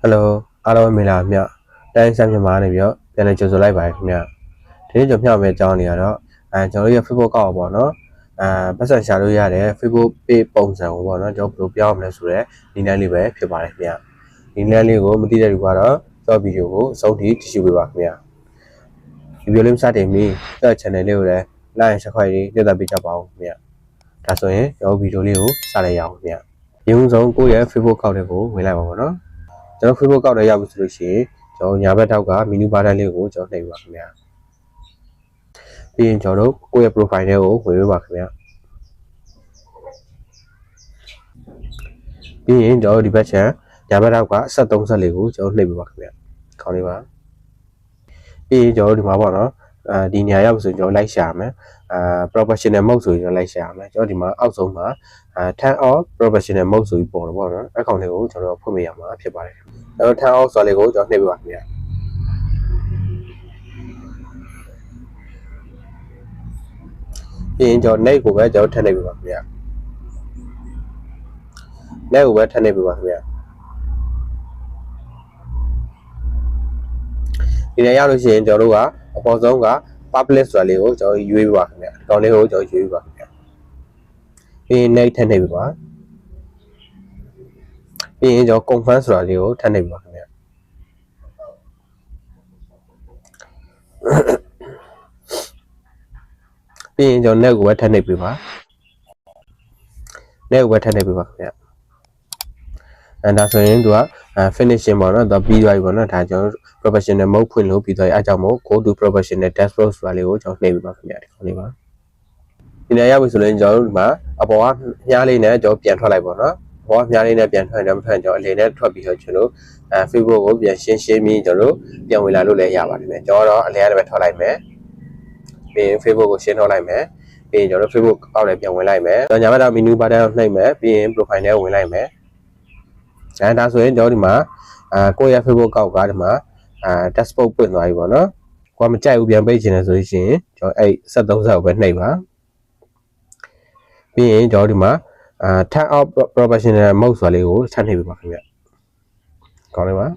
Hello အားလုံးမင်္ဂလာမြတ်တိုင်းဆမ်မြန်မာနေပြီးတော့ပြန်လည်ကြိုဆိုလိုက်ပါခင်ဗျဒီနေ့ကျွန်တော်မျှဝေအကြောင်းနေရတော့ကျွန်တော်ရဲ့ Facebook ကောက်ပေါ့နော်ပတ်စံရှာလို့ရတဲ့ Facebook page ပုံစံကိုပေါ့နော်ကျွန်တော်ဘယ်လိုပြောင်းမလဲဆိုတော့ဒီနေ့လေးပဲဖြစ်ပါတယ်ခင်ဗျဒီနေ့လေးကိုမသိတဲ့လူကတော့ကျွန်တော်ဗီဒီယိုကိုစုံထိကြည့်ရှုပေးပါခင်ဗျဒီဗီဒီယိုလေးစတင်ပြီးကျွန်တော် channel လေးကိုလည်း like subscribe လေးညှိပေးကြပါဦးခင်ဗျဒါဆိုရင်ကျွန်တော်ဗီဒီယိုလေးကိုစလိုက်ရအောင်ခင်ဗျဒီဥဆုံးကိုယ့်ရဲ့ Facebook ကောက်တဲ့ကိုဝင်လိုက်ပါပေါ့နော်ကျွန်တော် Facebook ကောက်တဲ့ရောက်ပြီဆိုလို့ရှိရင်ကျွန်တော်ညာဘက်ထောက်ကမီနူဘားတိုင်းလေးကိုကျွန်တော်နှိပ်ပါခင်ဗျာပြီးရင်ကျွန်တော်တို့ကိုယ့်ရဲ့ profile လေးကိုဝင်ပေးပါခင်ဗျာပြီးရင်ကျွန်တော်ဒီဘက်ချမ်းညာဘက်ထောက်ကဆက်30လေးကိုကျွန်တော်နှိပ်ပေးပါခင်ဗျာခေါင်းလေးပါပြီးရင်ကျွန်တော်ဒီမှာပေါ့နော်ဒီညာရောက်ဆိုရင်ကျွန်တော်လိုက်ရှာမယ်professional mode ဆိုရင်ကျွန်တော်လိုက်ရှာမယ်ကျွန်တော်ဒီမှာအောက်ဆုံးမှာturn off professional mode ဆိုပြီးပေါ်တော့ပေါ့နော်အကောင့်လေးကိုကျွန်တော်ဖွင့်ပေးရမှာဖြစ်ပါတယ်ကျွန်တော် turn off ဆိုလေးကိုကျွန်တော်နှိပ်ပေးပါခင်ဗျာပြီးရင်ကျွန်တော် net ကိုပဲကျွန်တော်ထည့်နှိပ်ပေးပါခင်ဗျာ net ကိုပဲထည့်နှိပ်ပေးပါခင်ဗျာဒီနေရာရောက်လို့ရှိရင်ကျွန်တော်တို့ကအပေါ်ဆုံးက public ဆိုတာလေးကိုကျွန်တော်ရွေးပေးပါခင်ဗျာဒီကောင်လေးကိုကျွန်တော်ရွေးပေးပါခင်ဗျာပြီးရင် net ထည့်နှိပ်ပေးပါပြီးရင်ကျွန်တော် confirm ဆိုတာလေးကိုထည့်နှိပ်ပေးပါခင်ဗျာပြီးရင်ကျွန်တော် net ကိုပဲထည့်နှိပ်ပေးပါ net ကိုပဲထည့်နှိပ်ပေးပါခင်ဗျာဒါဆိုရင်သူက finishing ပေါ့နော်သူပြီးသွားပြီပေါ့နော်ဒါကျွန်တော် professional mode ဖွင့်လို့ပြီးသွားပြီအဲကြောင့်မို့ go to professional dashboard ဆိုတာလေးကိုကျွန်တော်နှိပ်ပေးပါခင်ဗျာဒီခေါင်းလေးပါဒီနေရာရောက်ပြီဆိုရင်ကျွန်တော်တို့ဒီမှာအပေါ်ကမြားလေးနဲ့ကျွန်တော်ပြန်ထွက်လိုက်ပေါ့နော်အပေါ်ကမြားလေးနဲ့ပြန်ထွက်တယ်မထွက်ကျွန်တော်အလယ်နဲ့ထွက်ပြီးတော့ကျွန်တော်Facebook ကိုပြန်ရှင်းပြီးကျွန်တော်တို့ပြန်ဝင်လာလို့လည်းရပါတယ်ဗျကျွန်တော်တော့အလယ်ကနေပဲထွက်လိုက်မယ်ပြီးရင် Facebook ကိုရှင်းထုတ်လိုက်မယ်ပြီးရင်ကျွန်တော်တို့ Facebook အောက်လည်းပြန်ဝင်လိုက်မယ်ကျွန်တော်ညာဘက်တော့ menu bar တိုင်းနှိပ်မယ်ပြီးရင် profile ထဲဝင်လိုက်မယ်ဒါဆိုရင်ကျွန်တော်ဒီမှာကိုယ့်ရဲ့ Facebook ကောက်ကဒီမှာdashboard ပွင့်သွားပြီပေါ့နော်ကိုကမကြိုက်ဘူးပြန်ပိတ်ချင်တယ်ဆိုရင်ကျွန်တော်အဲ့73ဆက်ကိုပဲနှိပ်ပါပြီးရင်ကျွန်တော်ဒီမှာturn off professional mode ဆိုတာလေးကိုထပ်နှိပ်ပေးပါခင်ဗျကောင်းတယ်ပါ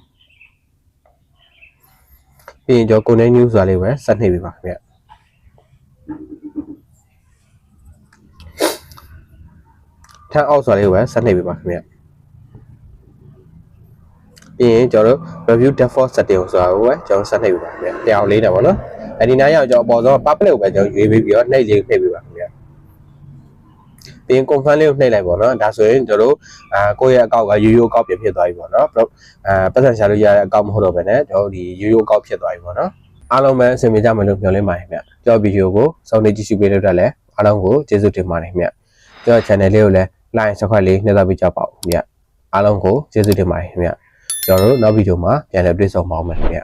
ပြီးရင်ကျွန်တော် connect news ဆိုတာလေးပဲဆက်နှိပ်ပေးပါခင်ဗျturn off ဆိုတာလေးကိုပဲဆက်နှိပ်ပေးပါခင်ဗျပြီးရင်ကျွန်တော်တို့ review default setting ဆိုတာကိုပဲကျွန်တော်ဆက်နှိပ်ပေးပါခင်ဗျတရားလေးတာပေါ့နော်ဒီနားရောက်ကျွန်တော်အပေါ်ဆုံး public ကိုပဲကျွန်တော်ရွေးပြီးတော့နှိပ်လေးနှိပ်ပေးပါခင်ဗျပြီးရင် confirm လေးကိုနှိပ်လိုက်ပေါ့နော်ဒါဆိုရင်ကျွန်တော်တို့ကိုယ့်ရဲ့အကောင့်ကရိုးရိုးအကောင့်ဖြစ်သွားပြီပေါ့နော်ပတ်စံရှာလို့ရတဲ့အကောင့်မဟုတ်တော့ဘဲနဲ့ကျွန်တော်ဒီရိုးရိုးအကောင့်ဖြစ်သွားပြီပေါ့နော်အားလုံးပဲအဆင်ပြေကြမယ်လို့မျှော်လင့်ပါတယ်ခင်ဗျကျွန်တော်ဗီဒီယိုကိုစောင့်နေကြည့်ရှုပေးလို့တက်လဲအားလုံးကိုကျေးဇူးတင်ပါတယ်ခင်ဗျကျွန်တော် channel လေးကိုလည်း like subscribe လေးနှိပ်ပေးကြပါဦးခင်ဗျအားလုံးကိုကျေးဇူးတင်ပါတယ်ခင်ဗျကျွန်တော်တို့နောက်ဗီဒီယိုမှာပြန်လည်တွေ့ဆုံပါဦးမယ်ခင်ဗျ